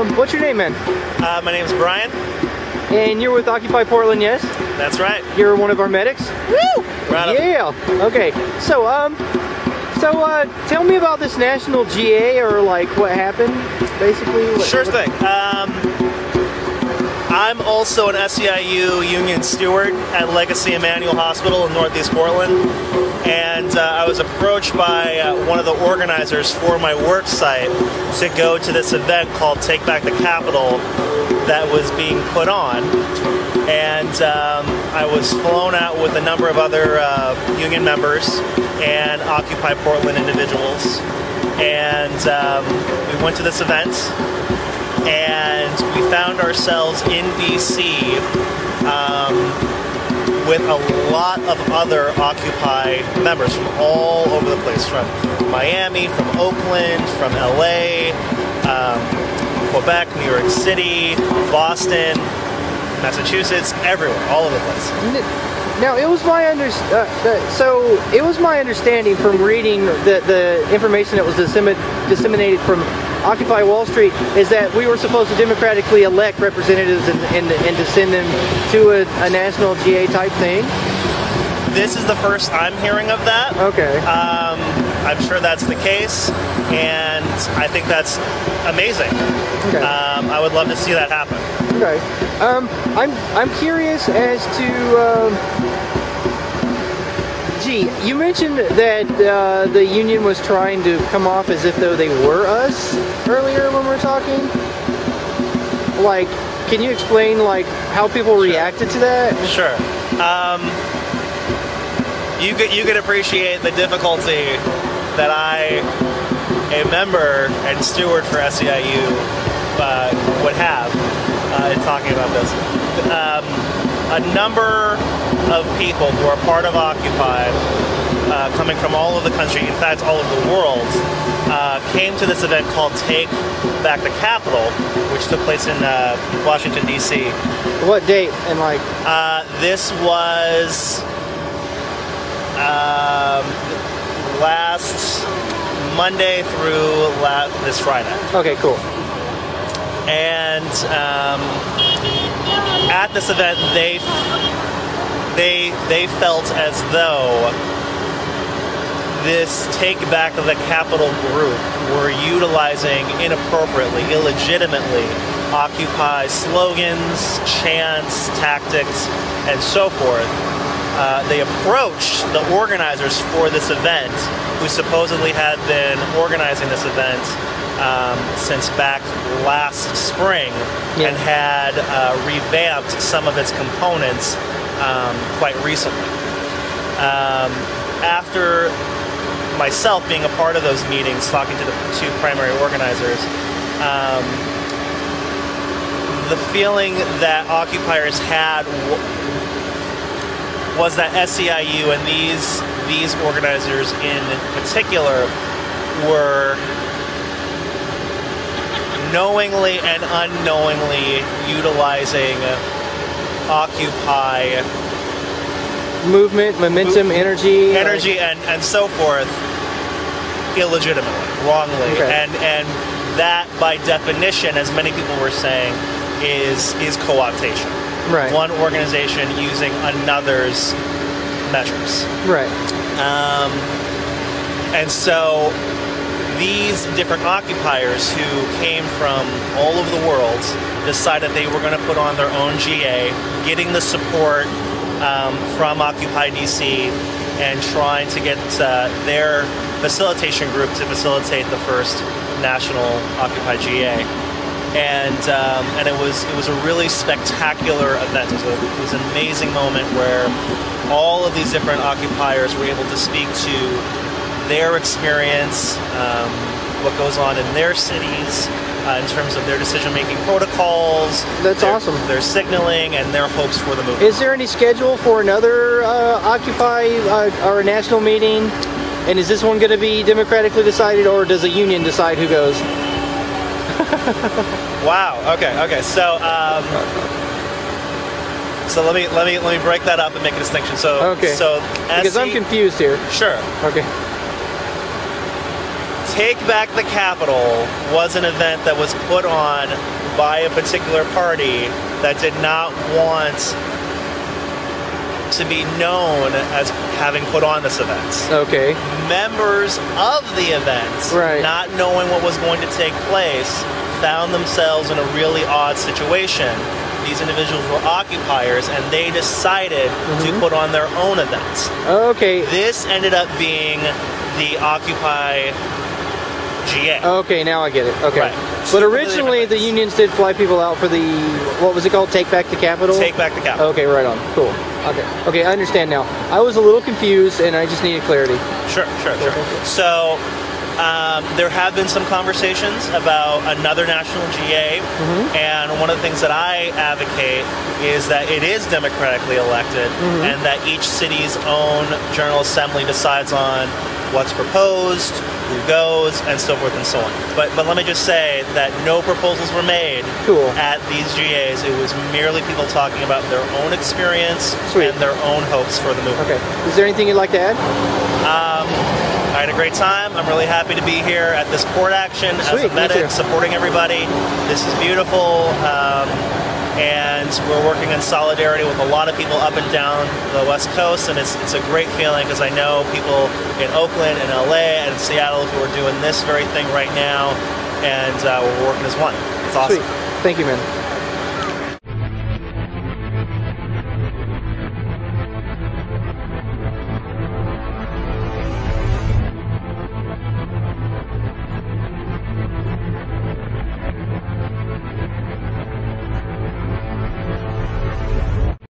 What's your name, man? My name's Brian. And you're with Occupy Portland, yes? That's right. You're one of our medics? Woo! Right. Yeah. Okay. So tell me about this national GA, or like what happened, basically. Sure thing. I'm also an SEIU union steward at Legacy Emmanuel Hospital in Northeast Portland, and I was approached by one of the organizers for my work site to go to this event called Take Back the Capitol that was being put on, and I was flown out with a number of other union members and Occupy Portland individuals, and we went to this event. And we found ourselves in DC with a lot of other Occupy members from all over the place, from Miami, from Oakland, from LA, Quebec, New York City, Boston, Massachusetts, everywhere, all over the place. Now, it was my understanding from reading the information that was disseminated from Occupy Wall Street is that we were supposed to democratically elect representatives and to send them to a national GA type thing. This is the first I'm hearing of that. Okay. I'm sure that's the case, and I think that's amazing. Okay. I would love to see that happen. Okay. I'm curious as to. You mentioned that the union was trying to come off as if though they were us earlier when we were talking. Like, can you explain like how people reacted to that? Sure. You could appreciate the difficulty that I, a member and steward for SEIU, would have in talking about this. A number of people who are part of Occupy, coming from all over the country, in fact all over the world, came to this event called Take Back the Capitol, which took place in Washington, D.C. What date? And like? This was last Monday through this Friday. Okay, cool. And at this event, they felt as though this Take Back of the Capitol group were utilizing inappropriately, illegitimately, Occupy slogans, chants, tactics, and so forth. They approached the organizers for this event, who supposedly had been organizing this event since back last spring, and had revamped some of its components quite recently. After myself being a part of those meetings, talking to the two primary organizers, the feeling that occupiers had was that SEIU and these organizers in particular were knowingly and unknowingly utilizing Occupy movement, momentum, energy, and so forth illegitimately, wrongly, and that by definition, as many people were saying, is co-optation. Right. One organization using another's measures. Right. And so these different occupiers who came from all over the world decided they were going to put on their own GA, getting the support from Occupy DC and trying to get their facilitation group to facilitate the first national Occupy GA. And it was a really spectacular event. It was an amazing moment where all of these different occupiers were able to speak to their experience, what goes on in their cities, in terms of their decision-making protocols. That's awesome. Their signaling and their hopes for the movement. Is there any schedule for another Occupy or a national meeting? And is this one going to be democratically decided, or does a union decide who goes? Wow. Okay. So let me break that up and make a distinction. So because I'm confused here. Sure. Okay. Take Back the Capitol was an event that was put on by a particular party that did not want to be known as having put on this event. Okay. Members of the event, right, not knowing what was going to take place, found themselves in a really odd situation. These individuals were occupiers, and they decided to put on their own events. Okay. This ended up being the Occupy GA. Okay, now I get it. Okay. Right. But originally, the unions did fly people out for the, what was it called? Take Back the Capitol? Take Back the Capitol. Okay, right on. Cool. Okay. Okay, I understand now. I was a little confused, and I just needed clarity. Sure. So, there have been some conversations about another national GA, and one of the things that I advocate is that it is democratically elected, and that each city's own General Assembly decides on what's proposed, who goes, and so forth and so on. But let me just say that no proposals were made at these GAs. It was merely people talking about their own experience and their own hopes for the movement. Okay. Is there anything you'd like to add? I had a great time. I'm really happy to be here at this port action as a medic, supporting everybody. This is beautiful, and we're working in solidarity with a lot of people up and down the West Coast, and it's a great feeling because I know people in Oakland and LA and Seattle who are doing this very thing right now, and we're working as one. It's awesome. Sweet. Thank you, man.